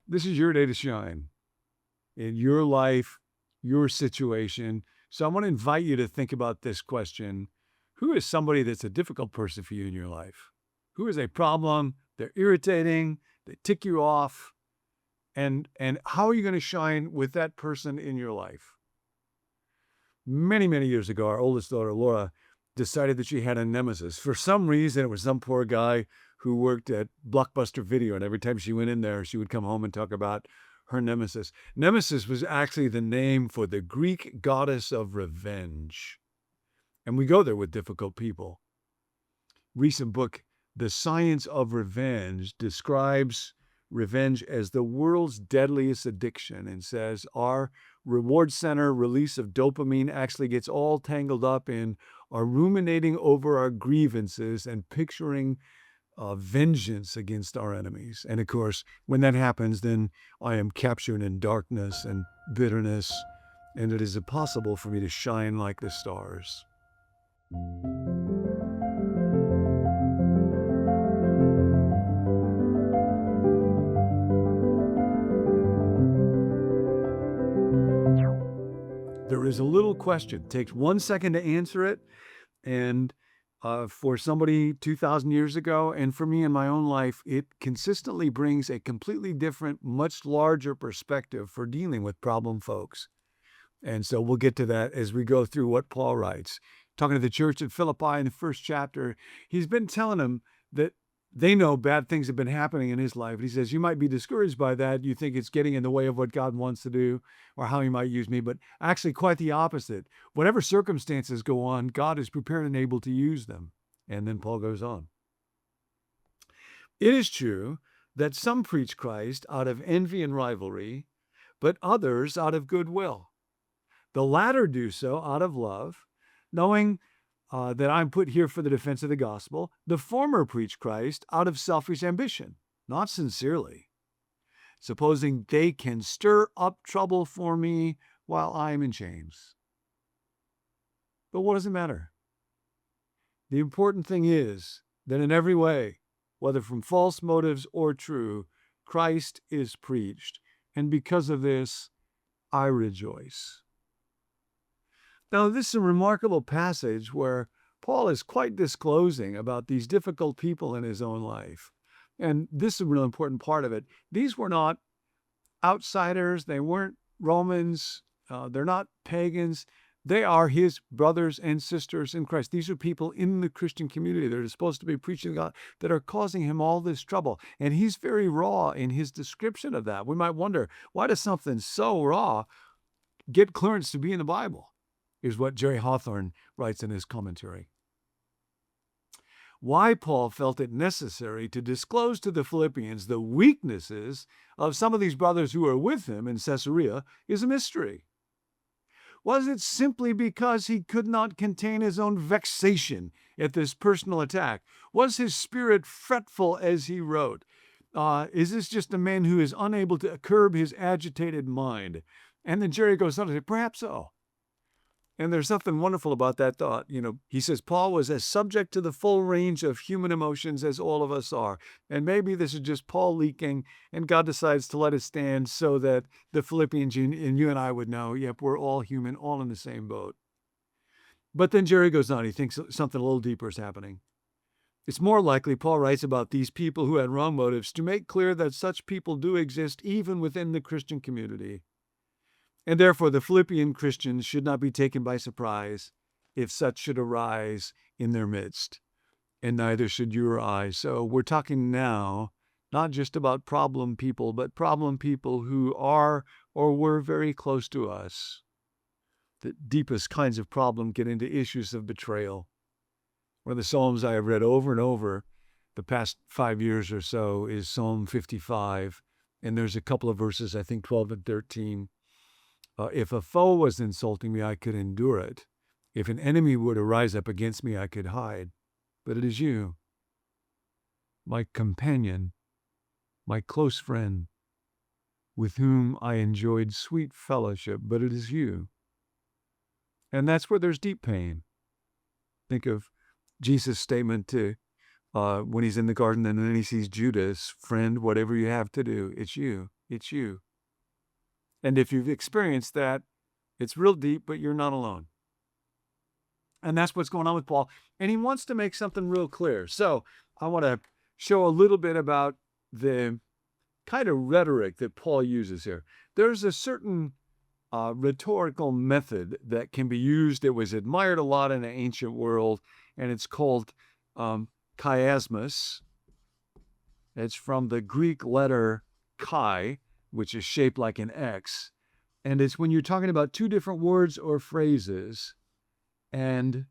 This is your day to shine in your life, your situation. So I want to invite you to think about this question. Who is somebody that's a difficult person for you in your life? Who is a problem? They're irritating, they tick you off, and how are you going to shine with that person in your life? Many, many years ago, our oldest daughter, Laura, decided that she had a nemesis. For some reason, it was some poor guy who worked at Blockbuster Video, and every time she went in there, she would come home and talk about her nemesis. Nemesis was actually the name for the Greek goddess of revenge. And we go there with difficult people. Recent book, The Science of Revenge, describes revenge as the world's deadliest addiction and says our reward center release of dopamine actually gets all tangled up in our ruminating over our grievances and picturing vengeance against our enemies. And of course, when that happens, then I am captured in darkness and bitterness, and it is impossible for me to shine like the stars. There is a little question. It takes 1 second to answer it. And for somebody 2,000 years ago, and for me in my own life, it consistently brings a completely different, much larger perspective for dealing with problem folks. And so we'll get to that as we go through what Paul writes. Talking to the church at Philippi in the first chapter, he's been telling them that they know bad things have been happening in his life. He says, you might be discouraged by that. You think it's getting in the way of what God wants to do or how he might use me, but actually quite the opposite. Whatever circumstances go on, God is prepared and able to use them. And then Paul goes on. It is true that some preach Christ out of envy and rivalry, but others out of goodwill. The latter do so out of love, knowing that I'm put here for the defense of the gospel. The former preach Christ out of selfish ambition, not sincerely, supposing they can stir up trouble for me while I'm in chains. But what does it matter? The important thing is that in every way, whether from false motives or true, Christ is preached, and because of this, I rejoice. Now, this is a remarkable passage where Paul is quite disclosing about these difficult people in his own life. And this is a real important part of it. These were not outsiders. They weren't Romans. They're not pagans. They are his brothers and sisters in Christ. These are people in the Christian community that are supposed to be preaching God that are causing him all this trouble. And he's very raw in his description of that. We might wonder, why does something so raw get clearance to be in the Bible? Is what Jerry Hawthorne writes in his commentary. Why Paul felt it necessary to disclose to the Philippians the weaknesses of some of these brothers who are with him in Caesarea is a mystery. Was it simply because he could not contain his own vexation at this personal attack? Was his spirit fretful as he wrote? Is this just a man who is unable to curb his agitated mind? And then Jerry goes on to say, perhaps so. And there's something wonderful about that thought. He says Paul was as subject to the full range of human emotions as all of us are. And maybe this is just Paul leaking, and God decides to let it stand so that the Philippians and you and I would know, yep, we're all human, all in the same boat. But then Jerry goes on. He thinks something a little deeper is happening. It's more likely, Paul writes about these people who had wrong motives, to make clear that such people do exist even within the Christian community. And therefore, the Philippian Christians should not be taken by surprise if such should arise in their midst, and neither should you or I. So we're talking now not just about problem people, but problem people who are or were very close to us. The deepest kinds of problem get into issues of betrayal. One of the Psalms I have read over and over the past 5 years or so is Psalm 55, and there's a couple of verses, I think 12 and 13. If a foe was insulting me, I could endure it. If an enemy were to rise up against me, I could hide. But it is you, my companion, my close friend, with whom I enjoyed sweet fellowship, but it is you. And that's where there's deep pain. Think of Jesus' statement to when he's in the garden and then he sees Judas, friend, whatever you have to do, it's you. It's you. And if you've experienced that, it's real deep, but you're not alone. And that's what's going on with Paul. And he wants to make something real clear. So I want to show a little bit about the kind of rhetoric that Paul uses here. There's a certain rhetorical method that can be used. It was admired a lot in the ancient world, and it's called chiasmus. It's from the Greek letter chi, which is shaped like an X. And it's when you're talking about two different words or phrases, and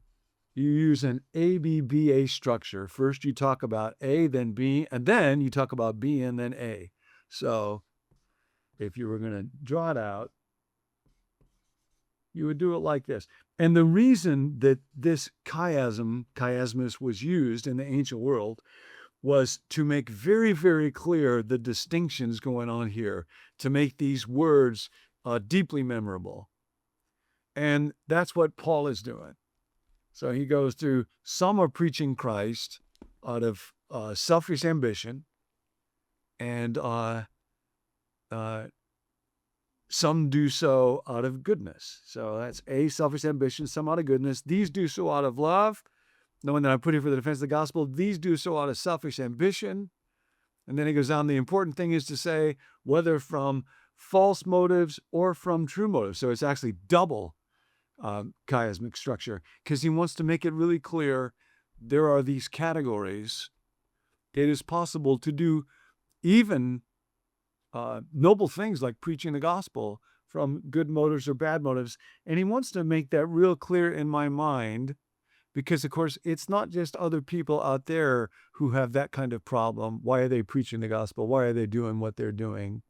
you use an ABBA structure. First you talk about A, then B, and then you talk about B and then A. So if you were going to draw it out, you would do it like this. And the reason that this chiasmus was used in the ancient world was to make very, very clear the distinctions going on here, to make these words deeply memorable. And that's what Paul is doing. So he goes through, some are preaching Christ out of selfish ambition, and some do so out of goodness. So that's A, selfish ambition, some out of goodness. These do so out of love, knowing that I'm putting for the defense of the gospel. These do so out of selfish ambition. And then he goes on, the important thing is to say whether from false motives or from true motives. So it's actually double chiasmic structure, because he wants to make it really clear there are these categories. It is possible to do even noble things like preaching the gospel from good motives or bad motives. And he wants to make that real clear in my mind, because, of course, it's not just other people out there who have that kind of problem. Why are they preaching the gospel? Why are they doing what they're doing?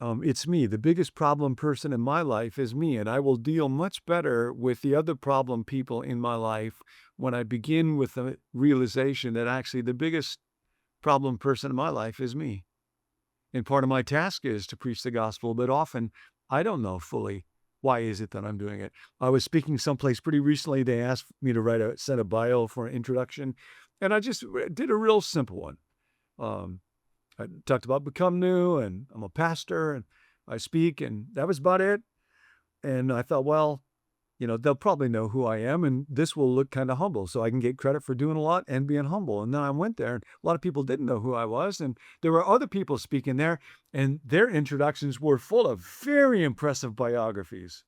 It's me. The biggest problem person in my life is me, and I will deal much better with the other problem people in my life when I begin with the realization that actually the biggest problem person in my life is me. And part of my task is to preach the gospel, but often I don't know fully why is it that I'm doing it. I was speaking someplace pretty recently. They asked me to send a bio for an introduction, and I just did a real simple one. I talked about Become New, and I'm a pastor, and I speak, and that was about it. And I thought, well, they'll probably know who I am, and this will look kind of humble, so I can get credit for doing a lot and being humble. And then I went there, and a lot of people didn't know who I was, and there were other people speaking there, and their introductions were full of very impressive biographies.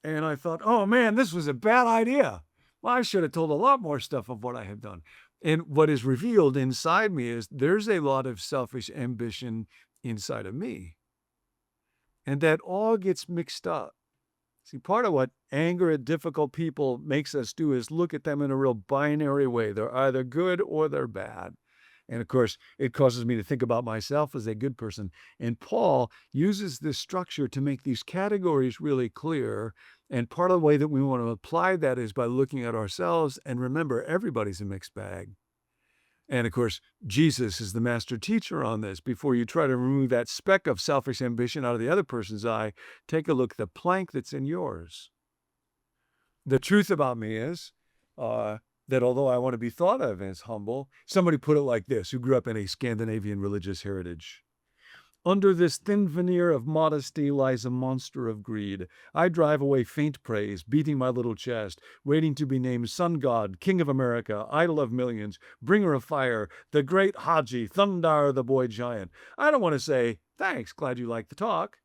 And I thought, oh man, this was a bad idea. Well, I should have told a lot more stuff of what I have done. And what is revealed inside me is there's a lot of selfish ambition inside of me. And that all gets mixed up. See, part of what anger at difficult people makes us do is look at them in a real binary way. They're either good or they're bad. And of course, it causes me to think about myself as a good person. And Paul uses this structure to make these categories really clear. And part of the way that we want to apply that is by looking at ourselves. And remember, everybody's a mixed bag. And of course, Jesus is the master teacher on this. Before you try to remove that speck of selfish ambition out of the other person's eye, take a look at the plank that's in yours. The truth about me is that although I want to be thought of as humble, somebody put it like this, who grew up in a Scandinavian religious heritage. Under this thin veneer of modesty lies a monster of greed. I drive away faint praise, beating my little chest, waiting to be named Sun God, King of America, Idol of Millions, Bringer of Fire, the Great Haji, Thundar the Boy Giant. I don't want to say, thanks, glad you like the talk.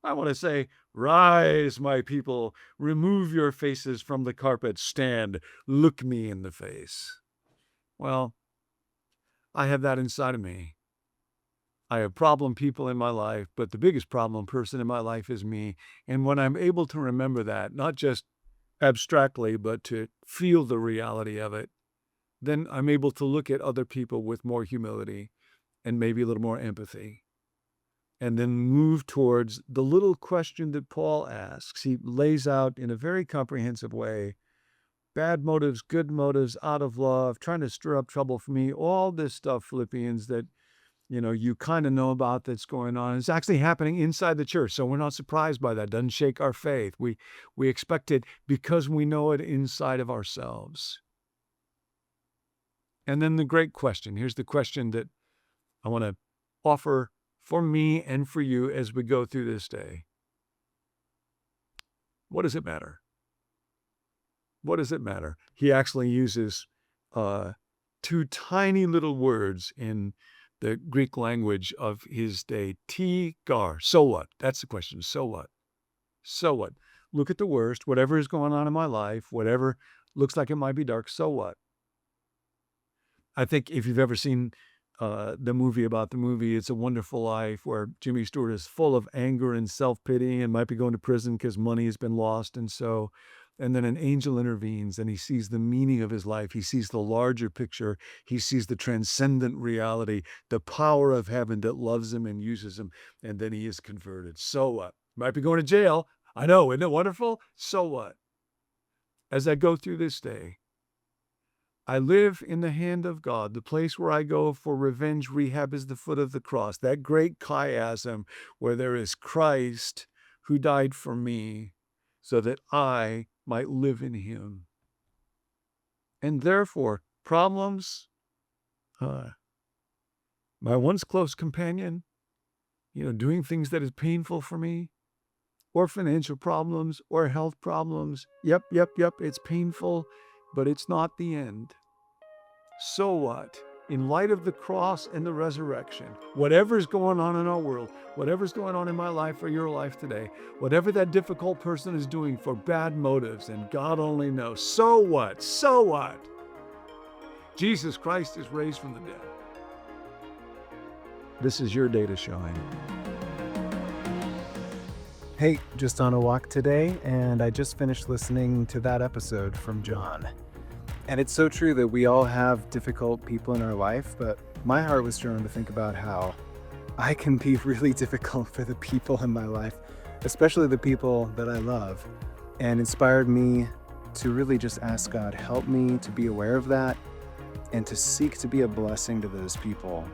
I want to say, rise, my people, remove your faces from the carpet, stand, look me in the face. Well, I have that inside of me. I have problem people in my life, but the biggest problem person in my life is me. And when I'm able to remember that, not just abstractly, but to feel the reality of it, then I'm able to look at other people with more humility and maybe a little more empathy. And then move towards the little question that Paul asks. He lays out in a very comprehensive way, bad motives, good motives, out of love, trying to stir up trouble for me, all this stuff, Philippians, that you kind of know about that's going on. It's actually happening inside the church, so we're not surprised by that. It doesn't shake our faith. We expect it because we know it inside of ourselves. And then the great question. Here's the question that I want to offer for me and for you as we go through this day. What does it matter? What does it matter? He actually uses two tiny little words in the Greek language of his day. Gar. So what? That's the question. So what? So what? Look at the worst, whatever is going on in my life, whatever looks like it might be dark, so what? I think if you've ever seen the movie about the movie, It's a Wonderful Life, where Jimmy Stewart is full of anger and self-pity and might be going to prison because money has been lost. And then an angel intervenes and he sees the meaning of his life. He sees the larger picture. He sees the transcendent reality, the power of heaven that loves him and uses him. And then he is converted. So what? Might be going to jail. I know, isn't it wonderful? So what? As I go through this day, I live in the hand of God. The place where I go for revenge rehab is the foot of the cross, that great chiasm where there is Christ who died for me so that I might live in him. And therefore, problems, my once close companion, doing things that is painful for me, or financial problems, or health problems. Yep, it's painful, but it's not the end. So what? In light of the cross and the resurrection, whatever's going on in our world, whatever's going on in my life or your life today, whatever that difficult person is doing for bad motives, and God only knows, so what? So what? Jesus Christ is raised from the dead. This is your day to shine. Hey, just on a walk today, and I just finished listening to that episode from John. And it's so true that we all have difficult people in our life, but my heart was drawn to think about how I can be really difficult for the people in my life, especially the people that I love, and inspired me to really just ask God, help me to be aware of that and to seek to be a blessing to those people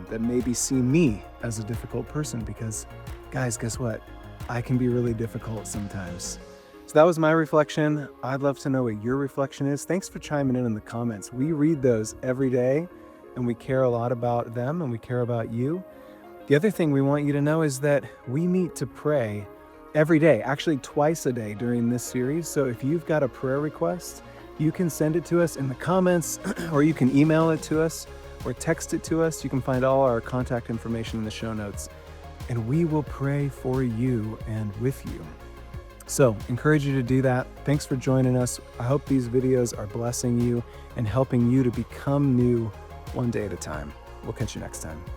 that maybe see me as a difficult person, because guys, guess what? I can be really difficult sometimes. So that was my reflection. I'd love to know what your reflection is. Thanks for chiming in the comments. We read those every day and we care a lot about them and we care about you. The other thing we want you to know is that we meet to pray every day, actually twice a day during this series. So if you've got a prayer request, you can send it to us in the comments or you can email it to us or text it to us. You can find all our contact information in the show notes. And we will pray for you and with you. So, encourage you to do that. Thanks for joining us. I hope these videos are blessing you and helping you to become new one day at a time. We'll catch you next time.